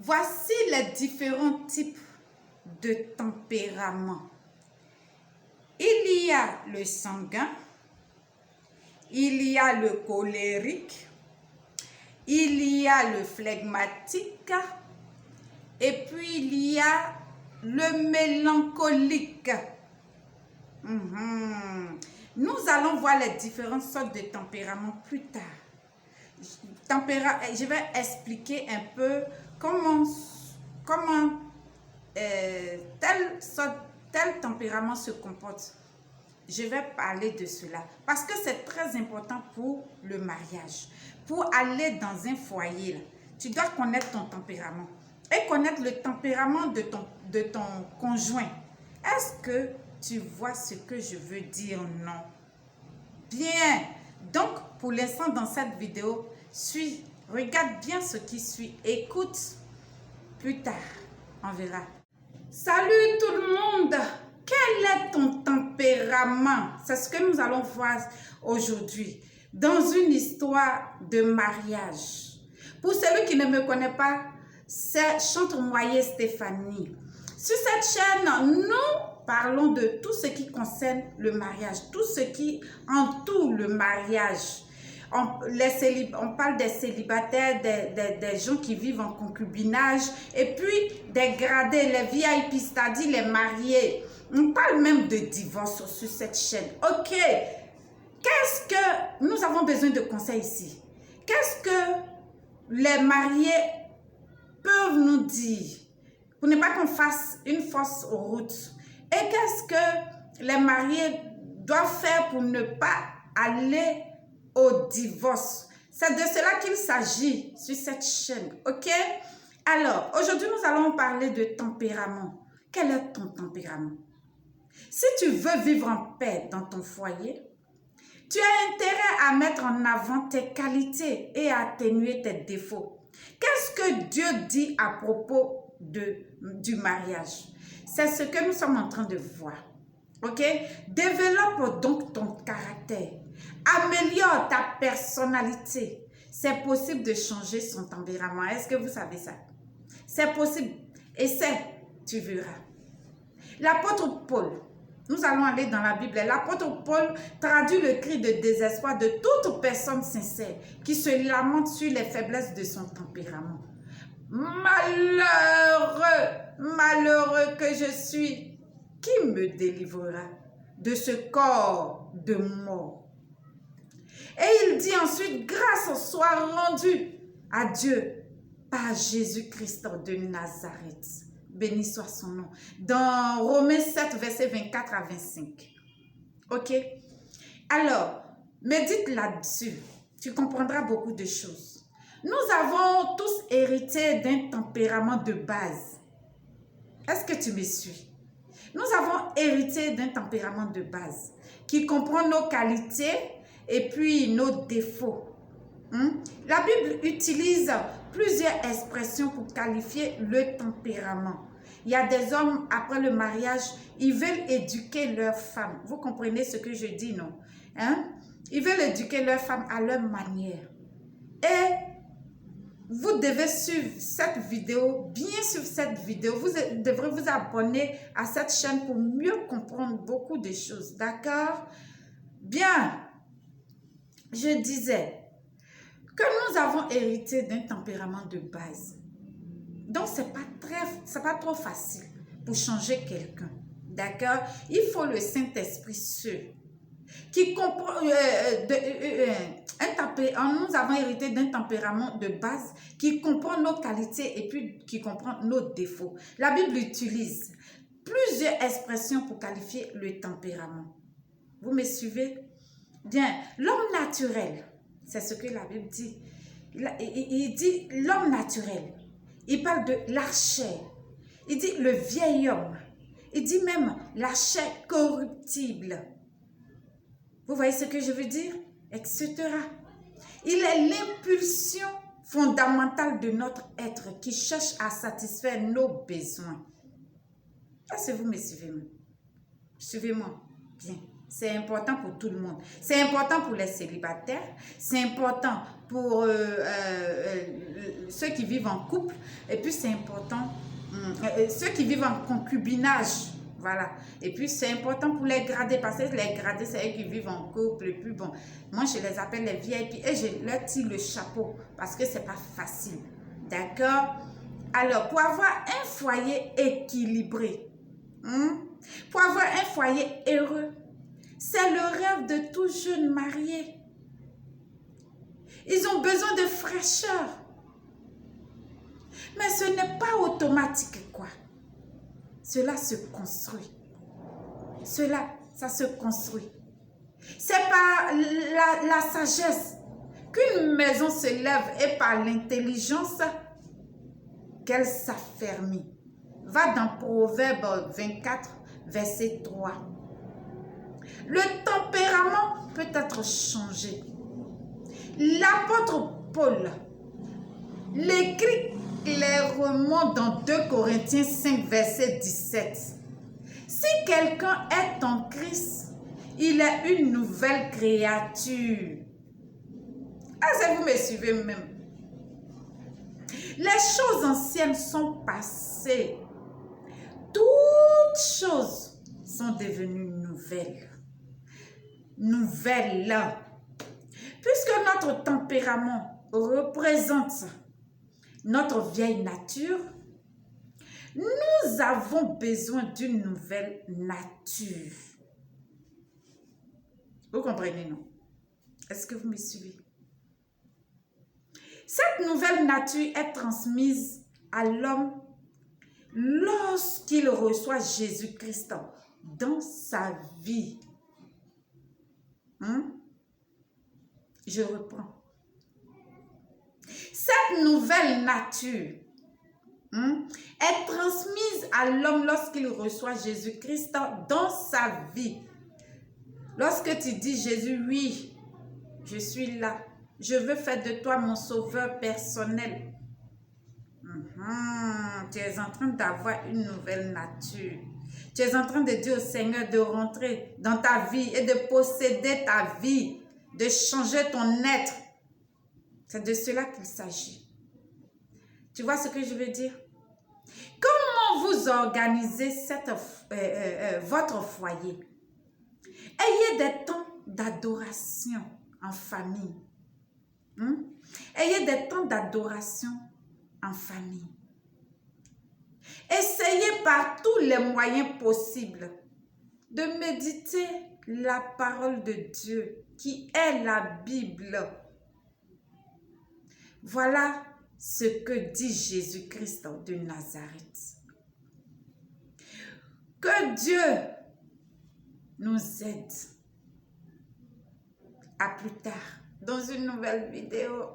Voici les différents types de tempéraments. Il y a le sanguin, il y a le colérique, il y a le flegmatique et puis il y a le mélancolique. Nous allons voir les différentes sortes de tempéraments plus tard. Je vais expliquer un peu comment tel tempérament se comporte. Je vais parler de cela parce que c'est très important pour le mariage. Pour aller dans un foyer, tu dois connaître ton tempérament et connaître le tempérament de ton conjoint. Est-ce que tu vois ce que je veux dire? Non. Bien. Donc, pour l'instant, dans cette vidéo, regarde bien ce qui suit. Écoute. Plus tard, on verra. Salut tout le monde! Quel est ton tempérament? C'est ce que nous allons voir aujourd'hui dans une histoire de mariage. Pour celui qui ne me connaît pas, c'est Chante-Moyer Stéphanie. Sur cette chaîne, nous parlons de tout ce qui concerne le mariage, tout ce qui entoure le mariage. On parle des célibataires, des gens qui vivent en concubinage et puis des gradés, les VIP, c'est-à-dire les mariés. On parle même de divorce sur cette chaîne. Ok, qu'est-ce que nous avons besoin de conseils ici? Qu'est-ce que les mariés peuvent nous dire pour ne pas qu'on fasse une fausse route? Et qu'est-ce que les mariés doivent faire pour ne pas aller au divorce? C'est de cela qu'il s'agit sur cette chaîne, ok? Alors, aujourd'hui, nous allons parler de tempérament. Quel est ton tempérament? Si tu veux vivre en paix dans ton foyer, tu as intérêt à mettre en avant tes qualités et à atténuer tes défauts. Qu'est-ce que Dieu dit à propos du mariage? C'est ce que nous sommes en train de voir. Ok? Développe donc ton caractère. Améliore ta personnalité. C'est possible de changer son tempérament. Est-ce que vous savez ça? C'est possible. Essaie, tu verras. L'apôtre Paul, nous allons aller dans la Bible. L'apôtre Paul traduit le cri de désespoir de toute personne sincère qui se lamente sur les faiblesses de son tempérament. Malheureux, malheureux que je suis, qui me délivrera de ce corps de mort? Et il dit ensuite, grâce soit rendue à Dieu par Jésus-Christ de Nazareth. Béni soit son nom. Dans Romains 7, versets 24 à 25. Ok? Alors, médite là-dessus. Tu comprendras beaucoup de choses. Nous avons tous hérité d'un tempérament de base. Est-ce que tu me suis? Nous avons hérité d'un tempérament de base qui comprend nos qualités et puis nos défauts. La Bible utilise plusieurs expressions pour qualifier le tempérament. Il y a des hommes, après le mariage, ils veulent éduquer leurs femmes. Vous comprenez ce que je dis, non? Ils veulent éduquer leurs femmes à leur manière. Et vous devez suivre cette vidéo, bien suivre cette vidéo. Vous devrez vous abonner à cette chaîne pour mieux comprendre beaucoup de choses. D'accord? Bien. Je disais que nous avons hérité d'un tempérament de base. Donc, ce n'est pas trop facile pour changer quelqu'un. D'accord? Il faut le Saint-Esprit seul. Qui comprend, nous avons hérité d'un tempérament de base qui comprend nos qualités et puis qui comprend nos défauts. La Bible utilise plusieurs expressions pour qualifier le tempérament. Vous me suivez? Bien, l'homme naturel, c'est ce que la Bible dit. Il dit l'homme naturel. Il parle de la chair. Il dit le vieil homme. Il dit même la chair corruptible. Vous voyez ce que je veux dire? Etc. Il est l'impulsion fondamentale de notre être qui cherche à satisfaire nos besoins. Est-ce que vous me suivez? Suivez-moi bien. C'est important pour tout le monde. C'est important pour les célibataires. C'est important pour ceux qui vivent en couple. Et puis, c'est important, ceux qui vivent en concubinage. Voilà. Et puis, c'est important pour les gradés, parce que les gradés, c'est eux qui vivent en couple. Et puis, bon, moi, je les appelle les VIP et je leur tire le chapeau parce que c'est pas facile. D'accord? Alors, pour avoir un foyer équilibré, pour avoir un foyer heureux, c'est le rêve de tout jeune marié. Ils ont besoin de fraîcheur. Mais ce n'est pas automatique, quoi. Cela se construit. Ça se construit. C'est par la sagesse qu'une maison se lève et par l'intelligence qu'elle s'affermit. Va dans Proverbe 24, verset 3. Le tempérament peut être changé. L'apôtre Paul l'écrit clairement dans 2 Corinthiens 5, verset 17. Si quelqu'un est en Christ, il est une nouvelle créature. Est-ce que vous me suivez même? Les choses anciennes sont passées. Toutes choses sont devenues nouvelles. Nouvelles. Puisque notre tempérament représente notre vieille nature, nous avons besoin d'une nouvelle nature. Vous comprenez, non? Est-ce que vous me suivez? Cette nouvelle nature est transmise à l'homme lorsqu'il reçoit Jésus-Christ dans sa vie. Je reprends. Cette nouvelle nature est transmise à l'homme lorsqu'il reçoit Jésus-Christ dans sa vie. Lorsque tu dis Jésus, oui, je suis là. Je veux faire de toi mon sauveur personnel. Tu es en train d'avoir une nouvelle nature. Tu es en train de dire au Seigneur de rentrer dans ta vie et de posséder ta vie, de changer ton être. C'est de cela qu'il s'agit. Tu vois ce que je veux dire? Comment vous organisez votre foyer? Ayez des temps d'adoration en famille. Ayez des temps d'adoration en famille. Essayez par tous les moyens possibles de méditer la parole de Dieu qui est la Bible. Voilà ce que dit Jésus-Christ de Nazareth. Que Dieu nous aide. À plus tard dans une nouvelle vidéo.